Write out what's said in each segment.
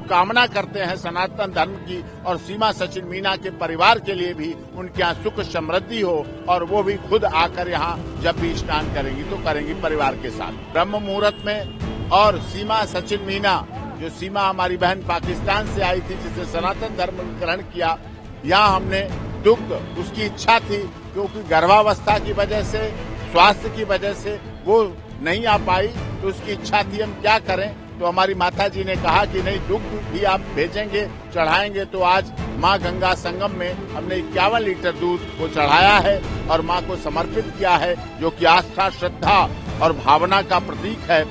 कामना करते हैं सनातन धर्म की और सीमा सचिन मीना के परिवार के लिए भी उनके यहाँ सुख समृद्धि हो और वो भी खुद आकर यहाँ जब भी स्नान करेंगी तो करेंगी परिवार के साथ। ब्रह्म मुहूर्त में और सीमा सचिन मीना, जो सीमा हमारी बहन पाकिस्तान से आई थी जिसने सनातन धर्म ग्रहण किया, यहाँ हमने दुग्ध, उसकी इच्छा थी क्योंकि गर्भावस्था की वजह से, स्वास्थ्य की वजह से वो नहीं आ पाई, तो उसकी इच्छा थी हम क्या करें। तो हमारी माता जी ने कहा कि नहीं, दुग्ध भी आप भेजेंगे, चढ़ाएंगे। तो आज माँ गंगा संगम में हमने 51 लीटर दूध को चढ़ाया है और माँ को समर्पित किया है, जो कि आस्था, श्रद्धा और भावना का प्रतीक है।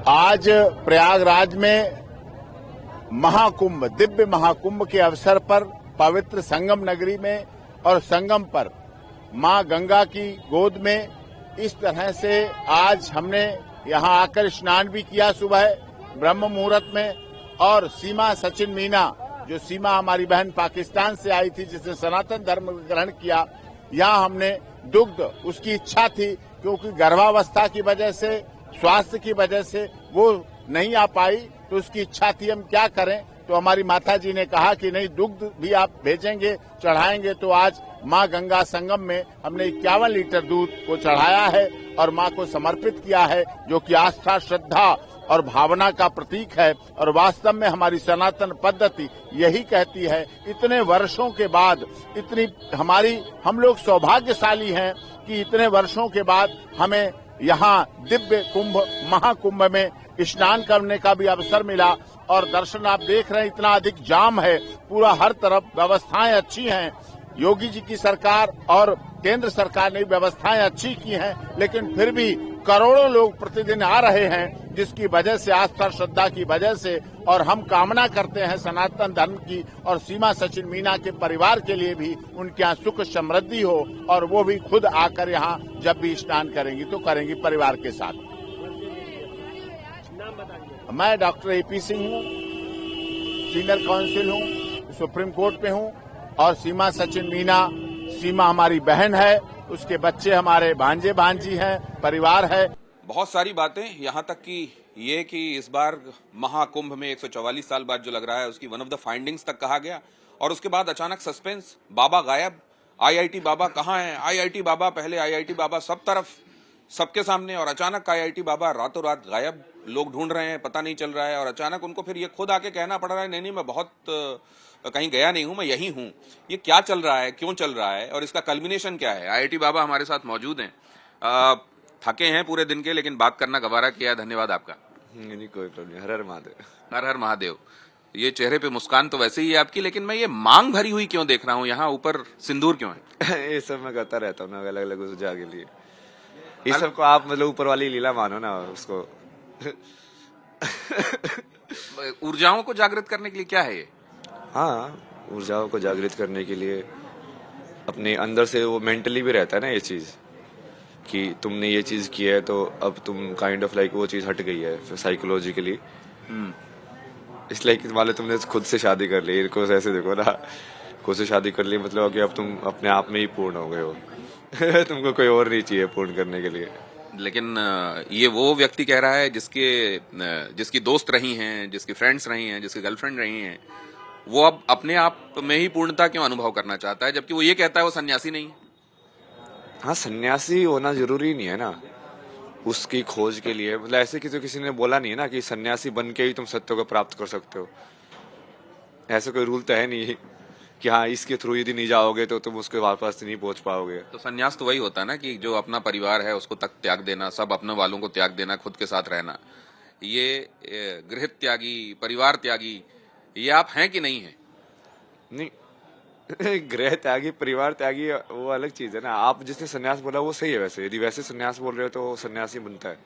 आज प्रयागराज में महाकुंभ, दिव्य महाकुंभ के अवसर पर पवित्र संगम नगरी में और संगम पर मां गंगा की गोद में इस तरह से आज हमने यहां आकर स्नान भी किया सुबह ब्रह्म मुहूर्त में। और सीमा सचिन मीना, जो सीमा हमारी बहन पाकिस्तान से आई थी जिसने सनातन धर्म ग्रहण किया, यहाँ हमने दुग्ध, उसकी इच्छा थी क्योंकि गर्भावस्था की वजह से, स्वास्थ्य की वजह से वो नहीं आ पाई, तो उसकी इच्छा थी हम क्या करें। तो हमारी माता जी ने कहा कि नहीं, दुग्ध भी आप भेजेंगे, चढ़ाएंगे। तो आज माँ गंगा संगम में हमने 51 लीटर दूध को चढ़ाया है और माँ को समर्पित किया है, जो कि आस्था, श्रद्धा और भावना का प्रतीक है। और वास्तव में हमारी सनातन पद्धति यही कहती है, इतने वर्षों के बाद, हम लोग सौभाग्यशाली हैं कि इतने वर्षों के बाद हमें यहाँ दिव्य कुंभ, महाकुंभ में स्नान करने का भी अवसर मिला। और दर्शन आप देख रहे हैं, इतना अधिक जाम है, पूरा हर तरफ व्यवस्थाएं अच्छी हैं। योगी जी की सरकार और केंद्र सरकार ने व्यवस्थाएं अच्छी की हैं, लेकिन फिर भी करोड़ों लोग प्रतिदिन आ रहे हैं, जिसकी वजह से, आस्था श्रद्धा की वजह से। और हम कामना करते हैं सनातन धर्म की और सीमा सचिन मीना के परिवार के लिए भी उनके यहाँ सुख समृद्धि हो और वो भी खुद आकर यहाँ जब भी स्नान करेंगी तो करेंगी परिवार के साथ। मैं डॉक्टर AP सिंह हूँ, सीनियर काउंसिल हूँ, सुप्रीम कोर्ट पे हूँ। और सीमा सचिन मीना, सीमा हमारी बहन है, उसके बच्चे हमारे भांजे भांजी हैं, परिवार है। बहुत सारी बातें, यहाँ तक कि ये कि इस बार महाकुंभ में 144 साल बाद जो लग रहा है उसकी वन ऑफ द फाइंडिंग्स तक कहा गया। और उसके बाद अचानक सस्पेंस, बाबा गायब, IIT बाबा कहाँ है, IIT बाबा, पहले IIT बाबा सब तरफ, सबके सामने, और अचानक IIT बाबा रातों रात गायब, लोग ढूंढ रहे हैं, पता नहीं चल रहा है। और अचानक उनको फिर ये खुद आके कहना पड़ रहा है, नहीं मैं बहुत कहीं गया नहीं हूं, मैं यही हूं। ये क्या चल रहा है, क्यों चल रहा है और इसका कल्मिनेशन क्या है। IIT बाबा हमारे साथ मौजूद हैं, थके हैं पूरे दिन के, लेकिन बात करना गवारा किया है, धन्यवाद आपका। नहीं, कोई प्रॉब्लम। हर हर महादेव। हर हर महादेव। ये चेहरे पे मुस्कान तो वैसे ही है आपकी, लेकिन मैं ये मांग भरी हुई क्यों देख रहा हूँ, यहाँ ऊपर सिंदूर क्यों है? ये सब मैं करता रहता हूँ ना, अलग अलग ऊर्जा के लिए। ये सबको आप मतलब ऊपर वाली लीला मानो ना उसको। ऊर्जाओं को जागृत करने के लिए क्या है ये? हाँ, ऊर्जाओं को जागृत करने के लिए अपने अंदर से वो मेंटली भी रहता है ना ये चीज, कि तुमने ये चीज की है तो अब तुम काइंड ऑफ लाइक वो चीज हट गई है फिर साइकोलॉजिकली। इसलिए कि मान लो तुमने खुद से शादी कर ली, इनको ऐसे देखो ना, खुद से शादी कर ली मतलब कि अब तुम अपने आप में ही पूर्ण हो गए हो। तुमको कोई और नहीं चाहिए पूर्ण करने के लिए। लेकिन ये वो व्यक्ति कह रहा है जिसकी दोस्त रही हैं, जिसकी फ्रेंड्स रही हैं, जिसकी गर्लफ्रेंड रही हैं, वो अब अपने आप में ही पूर्णता क्यों अनुभव करना चाहता है, जबकि वो ये कहता है वो सन्यासी नहीं है। हाँ, सन्यासी होना जरूरी नहीं है ना उसकी खोज के लिए। मतलब ऐसे किसी ने बोला नहीं है ना कि सन्यासी बन के ही तुम सत्य को प्राप्त कर सकते हो। ऐसा कोई रूल तो है नहीं कि हाँ इसके थ्रू यदि नहीं जाओगे तो तुम उसके वापस नहीं पहुंच पाओगे। तो सन्यास तो वही होता है ना कि जो अपना परिवार है उसको तक त्याग देना, सब अपने वालों को त्याग देना, खुद के साथ रहना। ये गृह त्यागी, परिवार त्यागी, ये आप हैं कि नहीं है? नहीं, गृह त्यागी, परिवार त्यागी वो अलग चीज है ना। आप जिसने सन्यास बोला वो सही है, वैसे यदि वैसे सन्यास बोल रहे हो तो वो सन्यासी बनता है।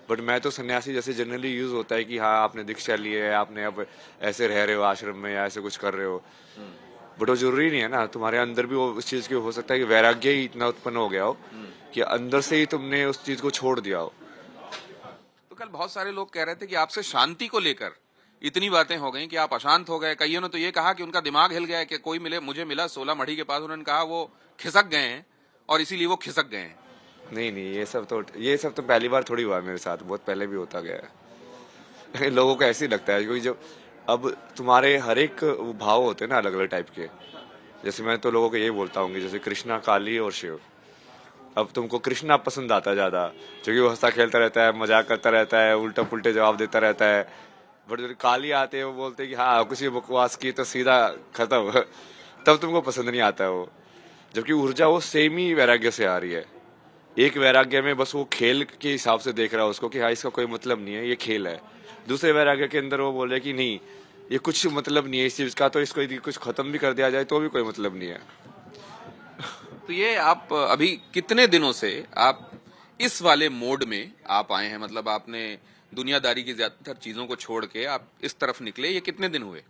बट मैं तो सन्यासी जैसे जनरली यूज होता है कि हाँ आपने दीक्षा ली है, आपने अब ऐसे रह रहे हो आश्रम में या ऐसे कुछ कर रहे हो, बट वो जरूरी नहीं है ना। तुम्हारे अंदर भी वो उस चीज की हो सकता है कि वैराग्य ही इतना उत्पन्न हो गया हो कि अंदर से ही तुमने उस चीज को छोड़ दिया हो। तो कल बहुत सारे लोग कह रहे थे कि आपसे शांति को लेकर इतनी बातें हो गई कि आप अशांत हो गए। कईयों ने तो ये कहा कि उनका दिमाग हिल गया है कि मुझे मिला 16 मढ़ी के पास, उन्होंने कहा वो खिसक गए हैं और इसीलिए वो खिसक गए हैं। नहीं नहीं, ये सब तो पहली बार थोड़ी हुआ है मेरे साथ, बहुत पहले भी होता गया है। लोगों को ऐसे ही लगता है क्योंकि जब अब तुम्हारे हर एक भाव होते हैं ना अलग अलग टाइप के। जैसे मैं तो लोगों को यही बोलता हूँ कि जैसे कृष्णा, काली और शिव। अब तुमको कृष्णा पसंद आता है ज्यादा, क्योंकि वो हंसता खेलता रहता है, मजाक करता रहता है, उल्टा पुल्टे जवाब देता रहता है। बट जब काली आते हैं वो बोलते हैं कि हाँ कुछ भी बकवास की तो सीधा खत्म। तब तुमको पसंद नहीं आता है वो। जबकि ऊर्जा वो सेम ही वैराग्य से आ रही है। एक वैराग्य में बस वो खेल के हिसाब से देख रहा है उसको कि हाँ इसका कोई मतलब नहीं है, ये खेल है। दूसरे वैराग्य के अंदर वो बोल रहे कि नहीं, ये कुछ मतलब नहीं है इस चीज का, तो इसको यदि कुछ खत्म भी कर दिया जाए तो भी कोई मतलब नहीं है। तो ये आप अभी कितने दिनों से आप इस वाले मोड में आप आए हैं, मतलब आपने दुनियादारी की ज्यादातर चीजों को छोड़ के आप इस तरफ निकले, ये कितने दिन हुए?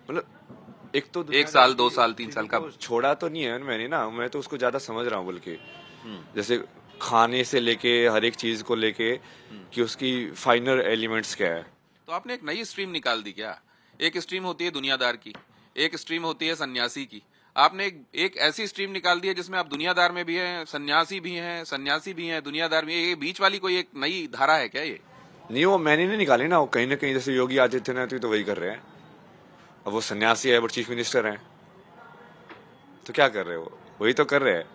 मतलब एक तो 1 साल, 2 साल, 3 साल का? छोड़ा तो नहीं है मैंने ना, मैं तो उसको ज्यादा समझ रहा हूँ बल्कि। जैसे खाने से लेके हर एक चीज को लेके कि उसकी फाइनल एलिमेंट्स क्या है। तो आपने एक नई स्ट्रीम निकाल दी क्या? एक स्ट्रीम होती है दुनियादार की, एक स्ट्रीम होती है सन्यासी की। आपने एक ऐसी स्ट्रीम निकाल दी है जिसमें आप दुनियादार में भी हैं, सन्यासी भी हैं, सन्यासी भी हैं, दुनियादार भी हैं। ये बीच वाली कोई एक नई धारा है क्या ये? नहीं, वो मैंने नहीं निकाली ना, वो कहीं ना कहीं जैसे योगी आदित्यनाथ तो वही कर रहे हैं। अब वो सन्यासी है बट चीफ मिनिस्टर हैं, तो क्या कर रहे हो? वही तो कर रहे हैं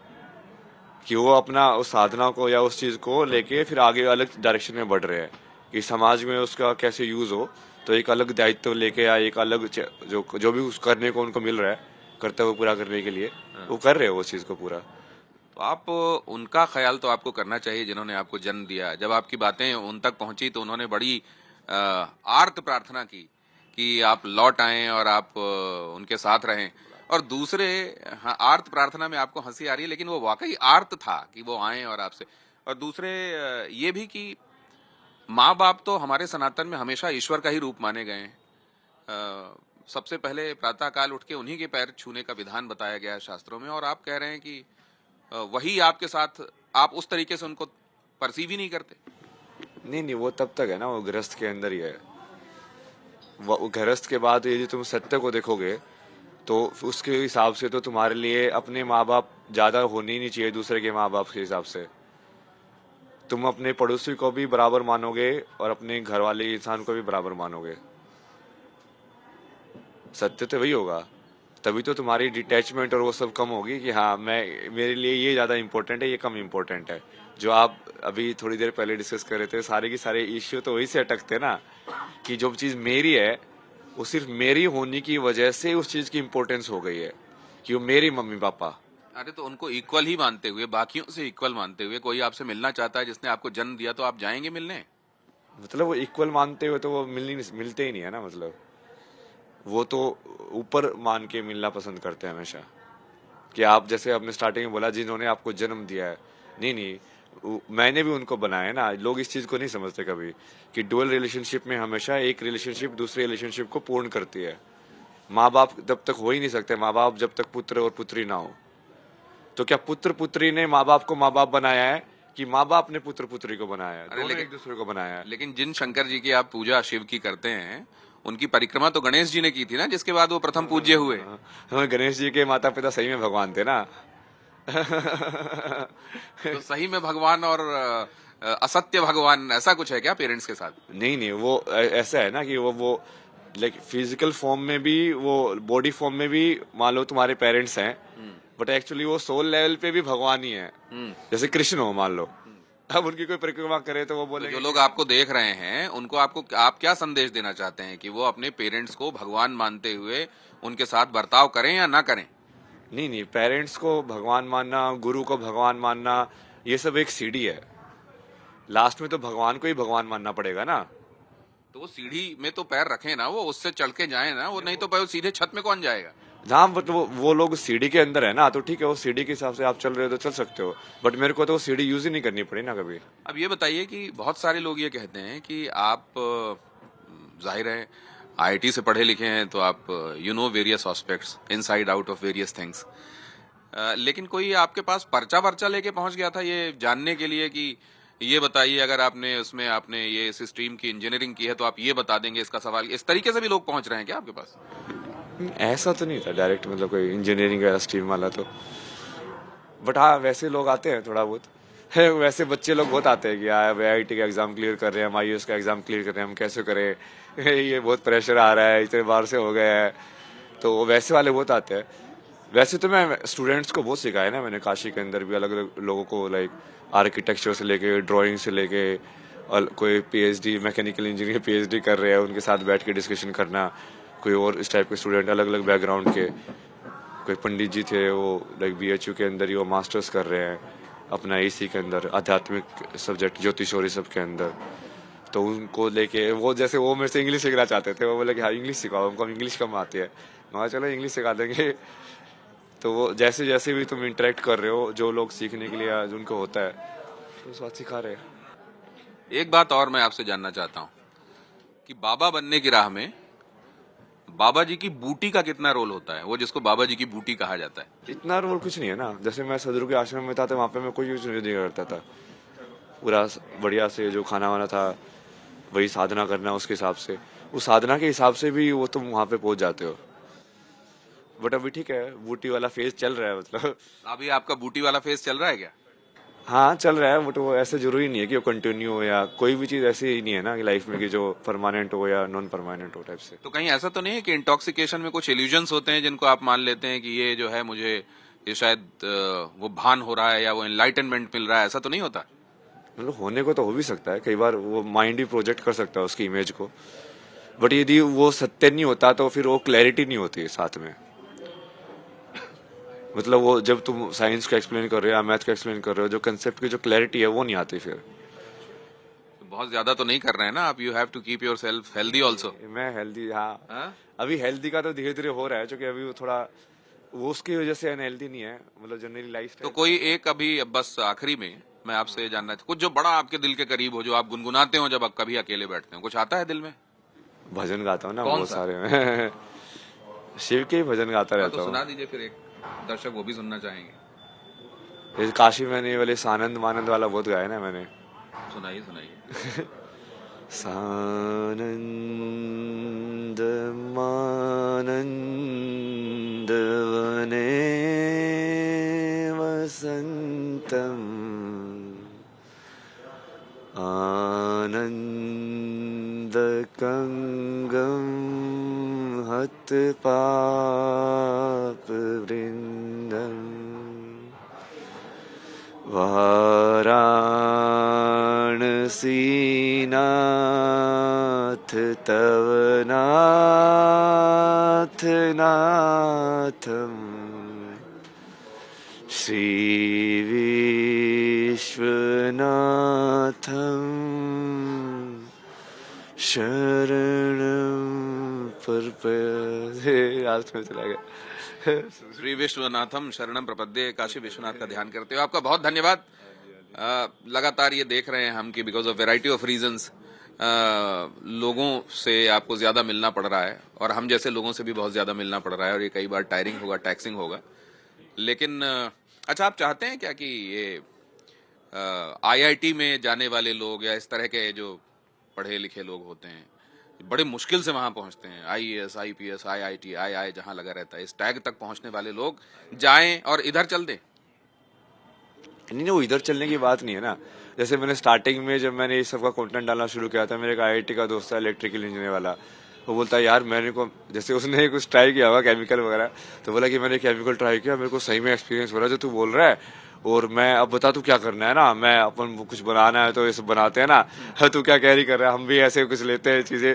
कि वो अपना उस साधना को या उस चीज को लेके फिर आगे अलग डायरेक्शन में बढ़ रहे हैं कि समाज में उसका कैसे यूज हो। तो एक अलग दायित्व लेके या एक अलग जो भी उस करने को उनको मिल रहा है कर्तव्य पूरा करने के लिए, वो कर रहे हो उस चीज को पूरा। तो आप उनका ख्याल तो आपको करना चाहिए जिन्होंने आपको जन्म दिया। जब आपकी बातें उन तक पहुंची तो उन्होंने बड़ी आर्त प्रार्थना की कि आप लौट आएं और आप उनके साथ रहें। और दूसरे, हाँ, आर्त प्रार्थना में आपको हंसी आ रही है, लेकिन वो वाकई आर्त था कि वो आए और आपसे। और दूसरे ये भी कि माँ बाप तो हमारे सनातन में हमेशा ईश्वर का ही रूप माने गए हैं। सबसे पहले प्रातः काल उठ के उन्हीं के पैर छूने का विधान बताया गया है शास्त्रों में, और आप कह रहे हैं कि वही आपके साथ, आप उस तरीके से उनको परसीव ही नहीं करते। नहीं नहीं, वो तब तक है ना, वो गृहस्थ के अंदर ही है। वो गृहस्थ के बाद यदि तुम सत्य को देखोगे तो उसके हिसाब से तो तुम्हारे लिए अपने माँ बाप ज्यादा होने ही नहीं चाहिए दूसरे के माँ बाप के हिसाब से। तुम अपने पड़ोसी को भी बराबर मानोगे और अपने घर वाले इंसान को भी बराबर मानोगे। सत्य तो वही होगा, तभी तो तुम्हारी डिटैचमेंट और वो सब कम होगी कि हाँ मेरे लिए ये ज्यादा इंपॉर्टेंट है, ये कम इंपॉर्टेंट है। जो आप अभी थोड़ी देर पहले डिस्कस कर रहे थे, सारे के सारे इश्यू तो वही से अटकते ना कि जो चीज मेरी है वो सिर्फ मेरी होने की वजह से उस चीज की इंपॉर्टेंस हो गई है कि वो मेरी मम्मी पापा। अरे तो उनको इक्वल ही मानते हुए, बाकियों से इक्वल मानते हुए, कोई आपसे मिलना चाहता है जिसने आपको जन्म दिया, तो आप जाएंगे मिलने? मतलब वो इक्वल मानते हुए तो वो मिलते ही नहीं है ना। मतलब वो तो ऊपर मान के मिलना पसंद करते हैं हमेशा कि आप जैसे आपने स्टार्टिंग में बोला जिन्होंने आपको जन्म दिया है। नहीं नहीं, मैंने भी उनको बनाया है ना। लोग इस चीज को नहीं समझते कभी कि डुअल रिलेशनशिप में हमेशा एक रिलेशनशिप दूसरे रिलेशनशिप को पूर्ण करती है। माँ बाप जब तक हो ही नहीं सकते, माँ बाप जब तक पुत्र और पुत्री ना हो। तो क्या पुत्र पुत्री ने माँ बाप को माँ बाप बनाया है कि माँ बाप ने पुत्र पुत्री को बनाया है? दोनों एक दूसरे को बनाया है। लेकिन जिन शंकर जी की आप पूजा शिव की करते हैं, उनकी परिक्रमा तो गणेश जी ने की थी ना, जिसके बाद वो प्रथम पूज्य हुए। हमें गणेश जी के माता पिता सही में भगवान थे ना। तो सही में भगवान और असत्य भगवान, ऐसा कुछ है क्या पेरेंट्स के साथ? नहीं नहीं, वो ऐसा है ना कि वो लाइक फिजिकल फॉर्म में भी, वो बॉडी फॉर्म में भी मान लो तुम्हारे पेरेंट्स हैं, बट एक्चुअली वो सोल लेवल पे भी भगवान ही है। जैसे कृष्ण हो मान लो, अब उनकी कोई परिक्रमा करे तो वो बोले। जो लोग आपको देख रहे हैं उनको आप क्या संदेश देना चाहते हैं कि वो अपने पेरेंट्स को भगवान मानते हुए उनके साथ बर्ताव करें या ना करें? नहीं नहीं, पेरेंट्स को भगवान मानना, गुरु को भगवान मानना, ये सब एक सीढ़ी है। लास्ट में तो भगवान को ही भगवान मानना पड़ेगा ना। तो वो सीढ़ी में तो पैर रखें ना, वो उससे चढ़ के जाए ना, वो नहीं तो सीधे छत में कौन जाएगा? हाँ, बट वो लोग सीढ़ी के अंदर है ना, तो ठीक है, वो सीढ़ी के हिसाब से आप चल रहे हो तो चल सकते हो, बट मेरे को तो वो सीढ़ी यूज ही नहीं करनी पड़ी ना कभी। अब ये बताइए कि बहुत सारे लोग ये कहते हैं कि आप जाहिर है आईआईटी से पढ़े लिखे हैं, तो आप you know various aspects inside out of various things, लेकिन कोई आपके पास पर्चा वर्चा लेके पहुंच गया था ये जानने के लिए कि ये बताइए अगर आपने ये इस स्ट्रीम की इंजीनियरिंग की है तो आप ये बता देंगे इसका सवाल, इस तरीके से भी लोग पहुंच रहे हैं क्या आपके पास? ऐसा तो नहीं था डायरेक्ट, मतलब कोई इंजीनियरिंग का स्ट्रीम वाला तो बट हाँ वैसे लोग आते हैं थोड़ा बहुत है, वैसे बच्चे लोग बहुत आते हैं कि यार IIT का एग्जाम क्लियर कर रहे हैं, हम IAS का एग्जाम क्लियर कर रहे हैं, हम कैसे करें ये बहुत प्रेशर आ रहा है, इतने बार से हो गया है, तो वैसे वाले बहुत आते हैं। वैसे तो मैं स्टूडेंट्स को बहुत सिखाया ना मैंने, काशी के अंदर भी अलग अलग लोगों को, लाइक आर्किटेक्चर से लेके ड्राइंग से लेके, और कोई PhD मैकेनिकल इंजीनियर PhD कर रहे हैं उनके साथ बैठ के डिस्कशन करना, कोई और इस टाइप के स्टूडेंट अलग अलग बैकग्राउंड के, कोई पंडित जी थे वो लाइक BHU के अंदर ही वो मास्टर्स कर रहे हैं अपना AC के अंदर आध्यात्मिक सब्जेक्ट ज्योतिष और सब के अंदर, तो उनको लेके वो जैसे वो मेरे से इंग्लिश सीखना चाहते थे, वो बोले कि हाँ इंग्लिश सिखाओ, हमको इंग्लिश कम आती है, मैं चलो इंग्लिश सिखा देंगे। तो वो जैसे जैसे भी तुम इंटरेक्ट कर रहे हो, जो लोग सीखने के लिए आज उनको होता है तो उस बात सिखा रहे हैं। एक बात और मैं आपसे जानना चाहता हूं कि बाबा बनने की राह में बाबा जी की बूटी का कितना रोल होता है, वो जिसको बाबा जी की बूटी कहा जाता है? इतना रोल कुछ नहीं है ना, जैसे मैं सदगुरु के आश्रम में था तो वहाँ पे मैं कोई यूज नहीं करता था, पूरा बढ़िया से जो खाना वाना था वही साधना करना, उसके हिसाब से उस साधना के हिसाब से भी वो तुम वहाँ पे पहुंच जाते हो। बट अभी ठीक है, बूटी वाला फेज चल रहा है, मतलब अभी आपका बूटी वाला फेज चल रहा है क्या? हाँ चल रहा है, बट वो ऐसे जरूरी नहीं है कि वो कंटिन्यू हो, या कोई भी चीज ऐसी ही नहीं है ना कि लाइफ में कि जो परमानेंट हो या नॉन परमानेंट हो टाइप से। तो कहीं ऐसा तो नहीं है कि इंटॉक्सिकेशन में कुछ इल्यूजन्स होते हैं जिनको आप मान लेते हैं कि ये जो है मुझे ये शायद वो भान हो रहा है या वो एनलाइटनमेंट मिल रहा है, ऐसा तो नहीं होता? मतलब होने को तो हो भी सकता है, कई बार वो माइंड ही प्रोजेक्ट कर सकता है उसकी इमेज को, बट यदि वो सत्य नहीं होता तो फिर वो क्लैरिटी नहीं होती है साथ में। मतलब वो जब तुम साइंस का एक्सप्लेन कर रहे हो या मैथ का एक्सप्लेन कर रहे हो, जो कंसेप्ट की जो क्लैरिटी है वो नहीं आती फिर। बहुत ज्यादा तो नहीं कर रहे हैं ना आप? You have to keep your self healthy also. मैं हेल्दी, हाँ हाँ? अभी हेल्दी का तो धीरे धीरे हो रहा है, क्योंकि अभी वो थोड़ा वो उसकी वजह से अनहेल्दी नहीं है, मतलब जनरली लाइफ। तो कोई एक अभी बस आखिरी में मैं आपसे ये जानना था, कुछ जो बड़ा आपके दिल के करीब हो, जो आप गुनगुनाते हो जब आप कभी अकेले बैठते हो, कुछ आता है दिल में? भजन गाता हूँ ना कौन बहुत सा? सारे में शिव के ही भजन गाता तो रहता हूँ। सुना दीजिए फिर, एक दर्शक वो भी सुनना चाहेंगे। इस काशी में ये वाले सानंद मानंद वाला बहुत गाया ना मैंने। सुनाइए सुनाइए। सानंद मानंद वने वसंतम आनंद कंगम हत पाप वृंदम वाराणसीनाथ तव नाथ नाथम श्री विश्वनाथम शरणम प्रपद्ये। आज में चला गया। श्री विश्वनाथम शरणम प्रपद्ये, काशी विश्वनाथ का ध्यान करते हो। आपका बहुत धन्यवाद। लगातार ये देख रहे हैं हम कि because of variety of reasons लोगों से आपको ज्यादा मिलना पड़ रहा है, और हम जैसे लोगों से भी बहुत ज्यादा मिलना पड़ रहा है, और ये कई बार टायरिंग होगा, टैक्सिंग होगा। लेकिन अच्छा, आप चाहते हैं क्या कि ये IIT में जाने वाले लोग या इस तरह के जो पढ़े लिखे लोग होते हैं, बड़े मुश्किल से वहां पहुंचते हैं, IAS IPS IIT II जहां लगा रहता है, इस टैग तक पहुंचने वाले लोग जाएं और इधर चल दें? नहीं, वो इधर चलने की बात नहीं है ना। जैसे मैंने स्टार्टिंग में जब मैंने इस सब का कंटेंट डालना शुरू किया था, मेरे एक IIT का दोस्त था इलेक्ट्रिकल इंजीनियर वाला, वो बोलता है यार मैंने को, जैसे उसने कुछ ट्राई किया हुआ केमिकल वगैरह, तो बोला कि मैंने केमिकल ट्राई किया, मेरे को सही में एक्सपीरियंस हो रहा है जो तू बोल रहा है, और मैं अब बता तू क्या करना है ना, मैं अपन कुछ बनाना है तो ये सब बनाते हैं ना, तू क्या कैरी कर रहा है, हम भी ऐसे कुछ लेते हैं चीजें।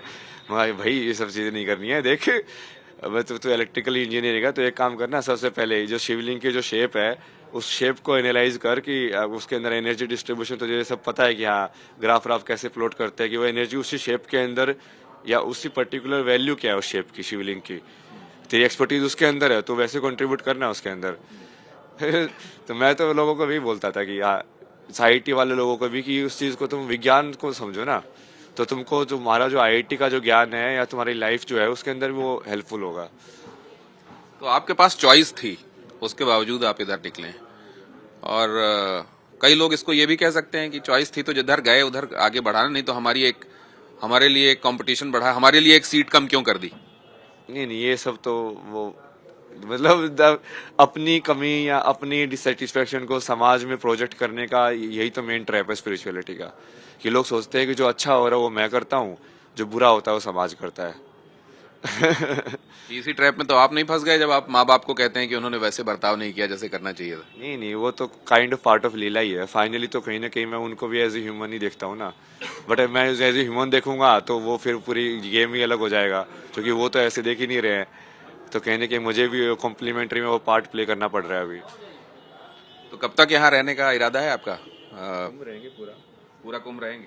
भाई ये सब चीजें नहीं करनी है, देख अब तो इलेक्ट्रिकल इंजीनियरिंग है, तो एक काम करना, सबसे पहले जो शिवलिंग की जो शेप है उस शेप को एनालाइज कर कि उसके अंदर एनर्जी डिस्ट्रीब्यूशन तो ये सब पता है कि हाँ ग्राफ व्राफ कैसे प्लॉट करते हैं कि वो एनर्जी उसी शेप के अंदर या उसी पर्टिकुलर वैल्यू क्या है उस शेप की, शिवलिंग की, तेरी एक्सपर्टीज उसके अंदर है तो वैसे कंट्रीब्यूट करना है उसके अंदर। तो मैं तो लोगों को भी बोलता था कि IIT वाले लोगों को भी कि उस चीज को तुम विज्ञान को समझो ना, तो तुमको तुम्हारा जो IIT का जो ज्ञान है या तुम्हारी लाइफ जो है उसके अंदर वो हेल्पफुल होगा। तो आपके पास चॉइस थी, उसके बावजूद आप इधर निकले, और कई लोग इसको ये भी कह सकते हैं कि चॉइस थी तो जिधर गए उधर आगे बढ़ाना, नहीं तो हमारे लिए एक कंपटीशन बढ़ा, हमारे लिए एक सीट कम क्यों कर दी? नहीं ये सब तो वो मतलब अपनी कमी या अपनी डिससेटिस्फेक्शन को समाज में प्रोजेक्ट करने का यही तो मेन ट्रैप है स्पिरिचुअलिटी का, कि लोग सोचते हैं कि जो अच्छा हो रहा है वो मैं करता हूँ, जो बुरा होता है वो समाज करता है। इसी ट्रैप में तो आप नहीं फंस गए जब आप माँ बाप को कहते हैं कि उन्होंने वैसे बर्ताव नहीं किया जैसे करना चाहिए था? नहीं नहीं, वो तो काइंड ऑफ पार्ट ऑफ लीला ही है। फाइनली तो कहीं ना कहीं मैं उनको भी एज ए ह्यूमन ही देखता हूँ ना, बट मैं एज ए ह्यूमन देखूंगा तो वो फिर पूरी गेम ही अलग हो जाएगा, क्योंकि वो तो ऐसे देख ही नहीं रहे हैं। तो कहीं ना कहीं मुझे भी कॉम्प्लीमेंट्री में वो पार्ट प्ले करना पड़ रहा है अभी। तो कब तक यहाँ रहने का इरादा है आपका? रहेंगे पूरा। पूरा कुंभ रहेंगे?